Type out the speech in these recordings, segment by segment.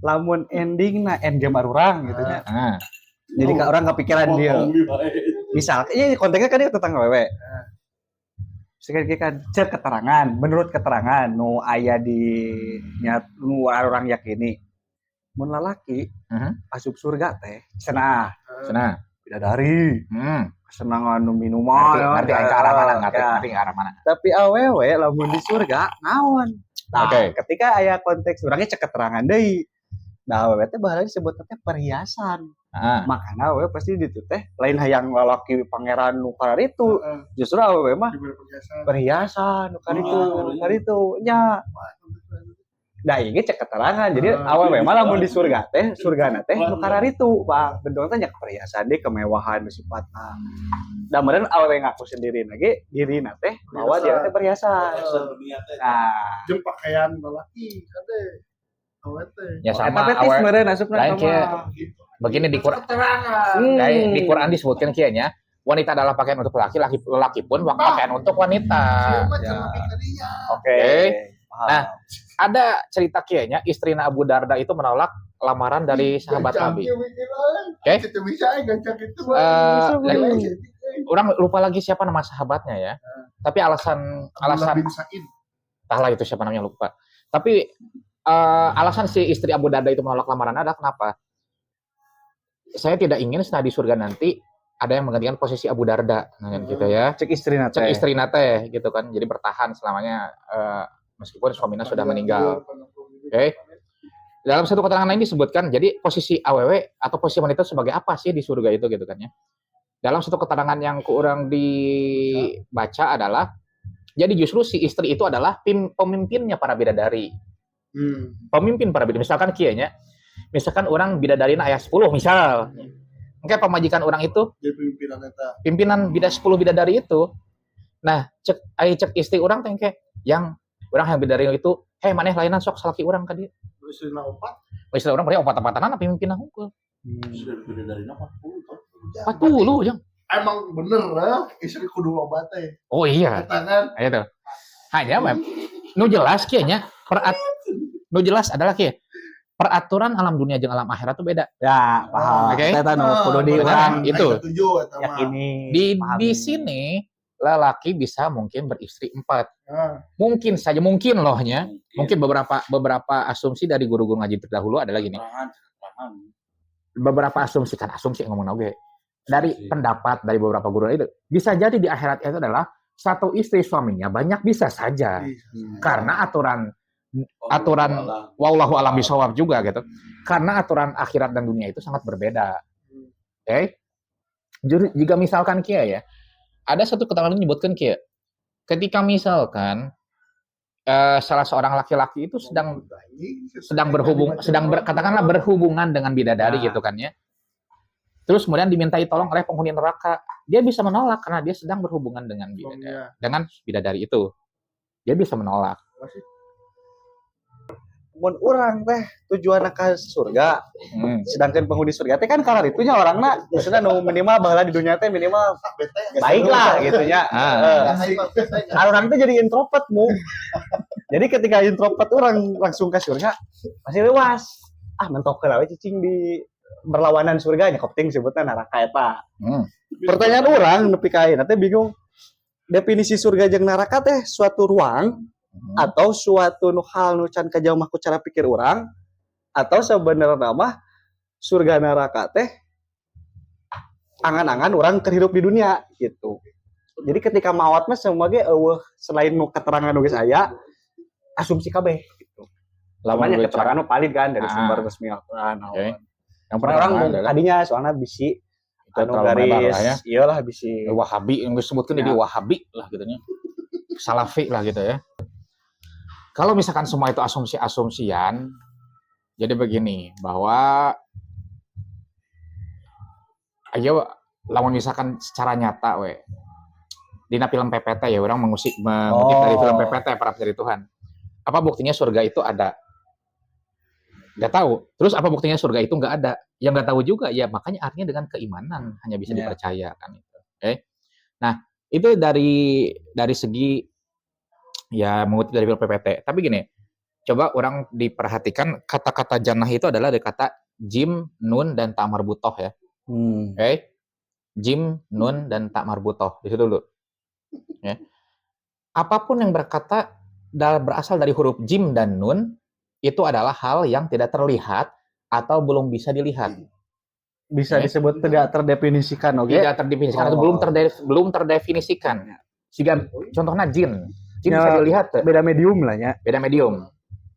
lamun ending na endgame arurang gitu nya. Jadi orang kepikiran dia. Misal, ini konteksnya kan itu tentang wewe. Sekali kan cek keterangan, menurut keterangan nu aya di nyat nu orang yakini. Mun lalaki asup surga teh cenah bidadari. Kesenangan nu minuman. Ngerti ke arah mana? Ngerti ke arah mana? Tapi awewe lamun di surga naon? Nah, ketika aya konteks urangnya cek keterangan deui. Nah, awewe teh baheula disebut teh perhiasan. Makanya awewe pasti ditu teh lain hayang lalaki pangeran nu itu. Justru awewe mah perhiasan nu itu nya. Nah, ini cek keterangan. Jadi awewe mah lamun di surga teh, surgana teh nu itu, Pak. Bentukna teh nya perhiasan deui kemewahan sifatna. Da meureun awewe ngaku sendiri lagi dirina teh bahwa dia teh perhiasan. Nah, jeung pakaian lalaki kade awewe teh. Ya sama awewe meureun asupna sama. Begini di Quran. Di Quran disebutkan kieu nya, wanita adalah pakaian untuk laki, laki pun pakaian untuk wanita. Oke. Nah, ada cerita kieu nya istrina Abu Darda itu menolak lamaran dari sahabat Nabi. Oke. Orang lupa lagi siapa nama sahabatnya ya. Tapi alasan entahlah itu siapa namanya lupa. Tapi alasan si istri Abu Darda itu menolak lamaran ada kenapa? Saya tidak ingin setelah di surga nanti ada yang menggantikan posisi Abu Darda, gitu ya. Cek istri nate gitu kan. Jadi bertahan selamanya meskipun suaminya sudah meninggal. Oke. Dalam satu keterangan lain disebutkan, jadi posisi AWW atau posisi wanita sebagai apa sih di surga itu gitu kan ya. Dalam satu keterangan yang kurang dibaca adalah, jadi justru si istri itu adalah pemimpinnya para bidadari. Pemimpin para bidadari. Misalkan kianya, misalkan orang bidadarina aya 10 misal. Engke pamajikan orang itu pimpinan 10 bidadari itu. Nah, cek istri orang teh engke yang orang yang bidadari itu, "Heh maneh layanan sok salaki urang ka dieu." Istrina 4. Istri orang berarti opat-opatanan pimpinan hungkul. Sudah bidadarina 40. 40 yang. Emang bener lah, istri kudu loba teh. Oh iya. Ayo tuh. Hanya nu jelas kieu nya, nu jelas adalah kieu. Peraturan alam dunia jeung alam akhirat itu beda. Ya, paham. Oke. Eta nu kudu diurang itu. Yakini. Di sini lelaki bisa mungkin beristri 4. Mungkin saja mungkin lohnya. Mungkin beberapa asumsi dari guru-guru ngaji terdahulu adalah gini. Beberapa asumsi ngomong oke. Dari pendapat dari beberapa guru itu bisa jadi di akhirat itu adalah satu istri suaminya banyak bisa saja. Karena aturan wallahu a'lam bishawab juga gitu. Karena aturan akhirat dan dunia itu sangat berbeda. Oke. Jika misalkan kia ya, ada satu keterangan menyebutkan kia. Ketika misalkan salah seorang laki-laki itu katakanlah berhubungan dengan bidadari gitu kan ya. Terus kemudian dimintai tolong oleh penghuni neraka, dia bisa menolak karena dia sedang berhubungan dengan bidadari itu. Dia bisa menolak. Mun urang teh tujuan ke surga, sedangkan penghuni surga teh kan kalar itunya orangna maksudnya nu minimal baheula di dunia teh minimal baik lah gitu nya. Orang teh jadi introvert mu. Jadi ketika introvert orang langsung ke surga masih luas. Mentok heula we cicing di berlawanan surganya kopting sebutnya neraka eta. Pertanyaan orang nepi ka ayeuna teh bingung. Definisi surga jeung neraka teh suatu ruang atau suatu hal nu can kajauh mah ku cara pikir orang atau sebenarnya mah surga neraka teh angan-angan orang terhidup di dunia gitu. Jadi ketika maot mah semua ge eueuh selain nu keterangan nu geus aya asumsi kabeh gitu. Lamanya keterangan nu valid kan dari sumber resmi Al-Qur'an. Yang pernah orang tadinya soalnya bisi anu garis iyalah bisi Wahabi yang disebutkan jadi Wahabi lah gitu nya. Salafi lah gitu ya. Kalau misalkan semua itu asumsi-asumsian, jadi begini, bahwa ayo lamun misalkan secara nyata dina film PPT ya orang mengutip dari film PPT para pencari Tuhan. Apa buktinya surga itu ada? Nggak tahu. Terus apa buktinya surga itu nggak ada? Yang nggak tahu juga ya makanya artinya dengan keimanan hanya bisa dipercaya kan itu. Oke. Nah, itu dari segi ya mengutip dari film PPT. Tapi gini, Coba orang diperhatikan kata-kata jannah itu adalah dari kata jim, nun, dan tak marbutoh ya. Oke? Jim, nun, dan tak marbutoh. Di situ dulu. Ya. Apapun yang berasal dari huruf jim dan nun, itu adalah hal yang tidak terlihat atau belum bisa dilihat. Bisa disebut tidak terdefinisikan, oke? Tidak terdefinisikan atau belum terdefinisikan. Sehingga contohnya jin. Jin bisa dilihat. Beda medium lah ya. Beda medium.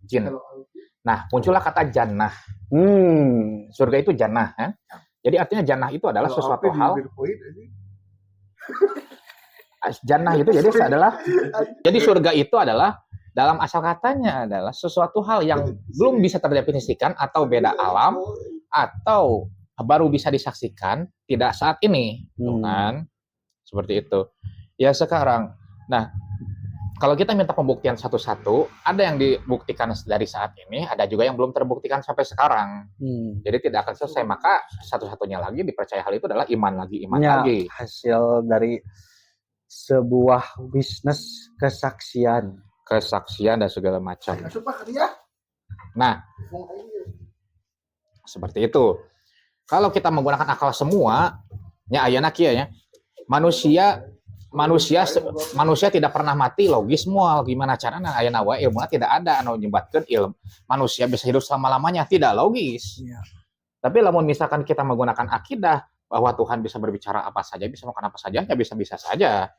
Jin. Nah, muncullah kata jannah. Surga itu jannah. Ya? Jadi artinya jannah itu adalah sesuatu hal. Jannah itu jadi surga itu adalah dalam asal katanya adalah sesuatu hal yang belum bisa terdefinisikan atau beda alam atau baru bisa disaksikan tidak saat ini, kan? Seperti itu. Ya sekarang. Nah, kalau kita minta pembuktian satu-satu, ada yang dibuktikan dari saat ini, ada juga yang belum terbuktikan sampai sekarang. Jadi tidak akan selesai. Maka satu-satunya lagi dipercaya hal itu adalah iman lagi. Hasil dari sebuah bisnis kesaksian dan segala macam. Nah, seperti itu. Kalau kita menggunakan akal semua, ya ayeuna kieu ya. Manusia tidak pernah mati logis moal gimana caranya ayeuna wae ilmu tidak ada anu nyebutkeun ilmu manusia bisa hidup selama-lamanya tidak logis. Tapi lamun misalkan kita menggunakan akidah bahwa Tuhan bisa berbicara apa saja, bisa makan apa saja, ya bisa-bisa saja.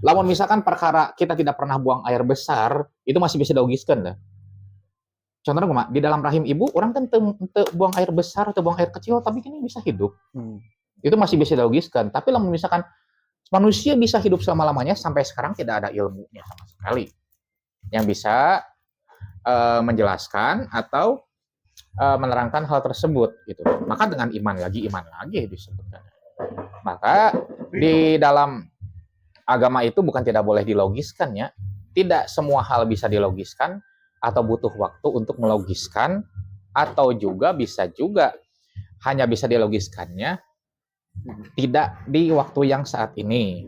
Lamun misalkan perkara kita tidak pernah buang air besar, itu masih bisa dilogiskan lah. Contohnya di dalam rahim ibu orang kan buang air besar atau buang air kecil tapi ini bisa hidup. Itu masih bisa dilogiskan. Tapi lamun misalkan manusia bisa hidup selama-lamanya sampai sekarang tidak ada ilmunya sama sekali yang bisa menjelaskan atau menerangkan hal tersebut gitu. Maka dengan iman lagi disebutkan. Maka di dalam agama itu bukan tidak boleh dilogiskan ya. Tidak semua hal bisa dilogiskan atau butuh waktu untuk melogiskan atau juga bisa juga hanya bisa dilogiskannya tidak di waktu yang saat ini.